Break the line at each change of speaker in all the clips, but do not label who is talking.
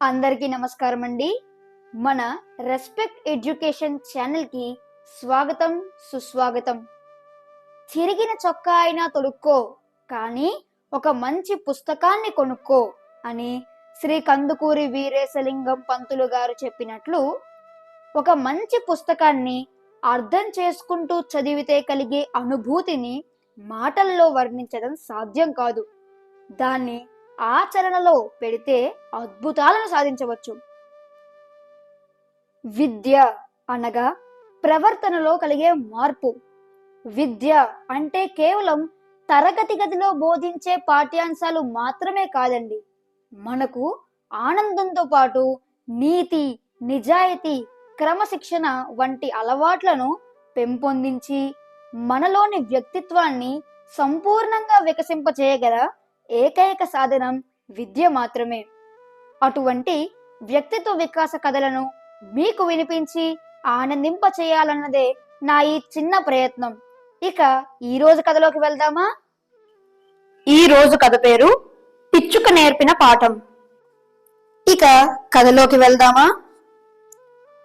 అందరికీ నమస్కారం అండి. మన రెస్పెక్ట్ ఎడ్యుకేషన్ ఛానల్ కి స్వాగతం, సుస్వాగతం. చిరిగిన చొక్కా అయినా తొడుక్కో, కానీ ఒక మంచి పుస్తకాన్ని కొనుక్కో అని శ్రీ కందుకూరి వీరేశలింగం పంతులు గారు చెప్పినట్లు, ఒక మంచి పుస్తకాన్ని అర్థం చేసుకుంటూ చదివితే కలిగే అనుభూతిని మాటల్లో వర్ణించడం సాధ్యం కాదు. దాన్ని ఆచరణలో పెడితే అద్భుతాలను సాధించవచ్చు. విద్య అనగా ప్రవర్తనలో కలిగే మార్పు. విద్య అంటే కేవలం తరగతి గదిలో బోధించే పాఠ్యాంశాలు మాత్రమే కాదండి. మనకు ఆనందంతో పాటు నీతి, నిజాయితీ, క్రమశిక్షణ వంటి అలవాట్లను పెంపొందించి మనలోని వ్యక్తిత్వాన్ని సంపూర్ణంగా వికసింపచేయగల ఏకైక సాధనం విద్య మాత్రమే. అటువంటి వ్యక్తిత్వ వికాస కథలను మీకు వినిపించి ఆనందింప చేయాలన్నదే నా ఈ చిన్న ప్రయత్నం. ఇక ఈ రోజు కథలోకి వెళ్దామా? ఈ రోజు కథ పేరు పిచ్చుక నేర్పిన పాఠం. ఇక కథలోకి వెళ్దామా?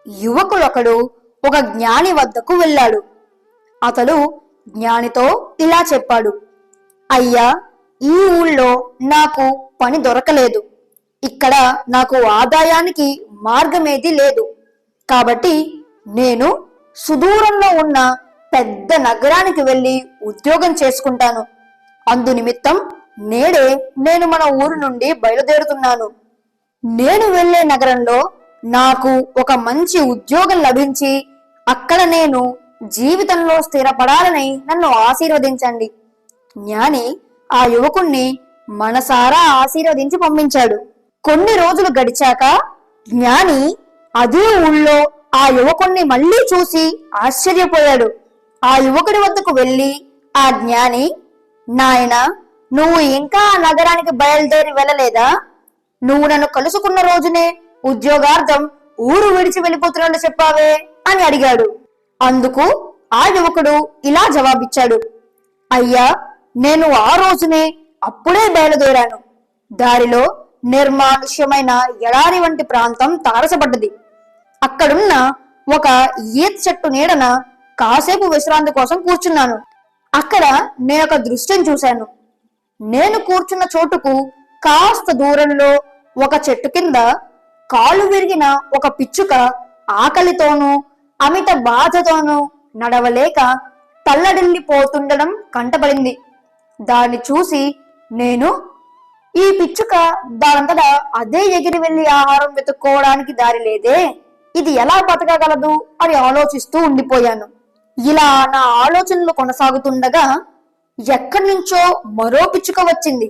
యువకుడొకడు ఒక జ్ఞాని వద్దకు వెళ్ళాడు. అతడు జ్ఞానితో ఇలా చెప్పాడు: అయ్యా, ఈ ఊళ్ళో నాకు పని దొరకలేదు. ఇక్కడ నాకు ఆదాయానికి మార్గమేది లేదు. కాబట్టి నేను సుదూరంలో ఉన్న పెద్ద నగరానికి వెళ్ళి ఉద్యోగం చేసుకుంటాను. అందు నిమిత్తం నేడే నేను మన ఊరు నుండి బయలుదేరుతున్నాను. నేను వెళ్లే నగరంలో నాకు ఒక మంచి ఉద్యోగం లభించి అక్కడ నేను జీవితంలో స్థిరపడాలని నన్ను ఆశీర్వదించండి. జ్ఞాని ఆ యువకుణ్ణి మనసారా ఆశీర్వదించి పంపించాడు. కొన్ని రోజులు గడిచాక జ్ఞాని అదే ఊళ్ళో ఆ యువకుణ్ణి మళ్లీ చూసి ఆశ్చర్యపోయాడు. ఆ యువకుడి వద్దకు వెళ్లి ఆ జ్ఞాని, నాయనా, నువ్వు ఇంకా ఆ నగరానికి బయలుదేరి వెళ్ళలేదా? నువ్వు నన్ను కలుసుకున్న రోజునే ఉద్యోగార్థం ఊరు విడిచి వెళ్ళిపోతున్నట్టు చెప్పావే అని అడిగాడు. అందుకు ఆ యువకుడు ఇలా జవాబిచ్చాడు: అయ్యా, నేను ఆ రోజునే అప్పుడే బయలుదేరాను. దారిలో నిర్మానుష్యమైన ఎడారి వంటి ప్రాంతం తారసపడ్డది. అక్కడున్న ఒక ఈత చెట్టు నీడన కాసేపు విశ్రాంతి కోసం కూర్చున్నాను. అక్కడ నేనొక దృశ్యం చూశాను. నేను కూర్చున్న చోటుకు కాస్త దూరంలో ఒక చెట్టు కింద కాలు విరిగిన ఒక పిచ్చుక ఆకలితోనూ అమిత బాధతోనూ నడవలేక తల్లడిల్లిపోతుండడం కంటపడింది. దాన్ని చూసి నేను, ఈ పిచ్చుక దానంతటా అదే ఎగిరి వెళ్లి ఆహారం వెతుక్కోవడానికి దారి లేదే, ఇది ఎలా బతకగలదు అని ఆలోచిస్తూ ఉండిపోయాను. ఇలా నా ఆలోచనలు కొనసాగుతుండగా ఎక్కడి నుంచో మరో పిచ్చుక వచ్చింది.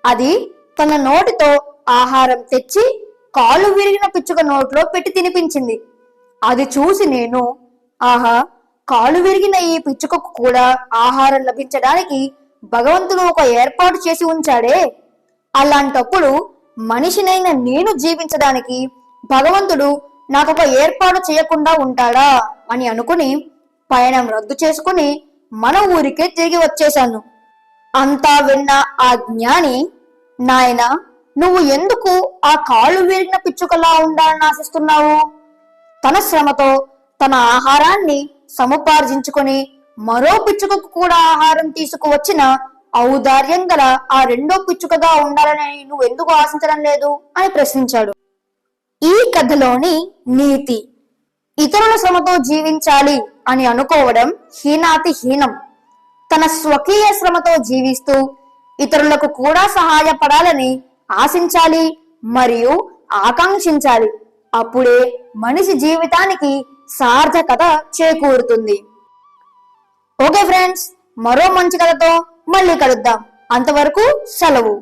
అది తన నోటితో ఆహారం తెచ్చి కాలు విరిగిన పిచ్చుక నోట్లో పెట్టి తినిపించింది. అది చూసి నేను, ఆహా, కాలు విరిగిన ఈ పిచ్చుకకు కూడా ఆహారం లభించడానికి భగవంతుడు ఒక ఏర్పాటు చేసి ఉంచాడే. అలాంటప్పుడు మనిషినైన నేను జీవించడానికి భగవంతుడు నాకొక ఏర్పాటు చేయకుండా ఉంటాడా అని అనుకుని పయనం రద్దు చేసుకుని మన ఊరికే తిరిగి వచ్చేశాను. అంతా విన్న ఆ జ్ఞాని, నాయనా, నువ్వు ఎందుకు ఆ కాలు విరిగిన పిచ్చుకలా ఉండాలని ఆశిస్తున్నావు? తన శ్రమతో తన ఆహారాన్ని సముపార్జించుకొని మరో పిచ్చుకకు కూడా ఆహారం తీసుకువచ్చిన ఔదార్యం గల ఆ రెండో పిచ్చుకగా ఉండాలని నువ్వెందుకు ఆశించడం లేదు అని ప్రశ్నించాడు. ఈ కథలోని నీతి: ఇతరుల శ్రమతో జీవించాలి అని అనుకోవడం హీనాతి హీనం. తన స్వకీయ శ్రమతో జీవిస్తూ ఇతరులకు కూడా సహాయపడాలని ఆశించాలి మరియు ఆకాంక్షించాలి. అప్పుడే మనిషి జీవితానికి సార్థకత చేకూరుతుంది. ఓకే ఫ్రెండ్స్, మరో మంచి కథతో మళ్ళీ కలుద్దాం. అంతవరకు సెలవు.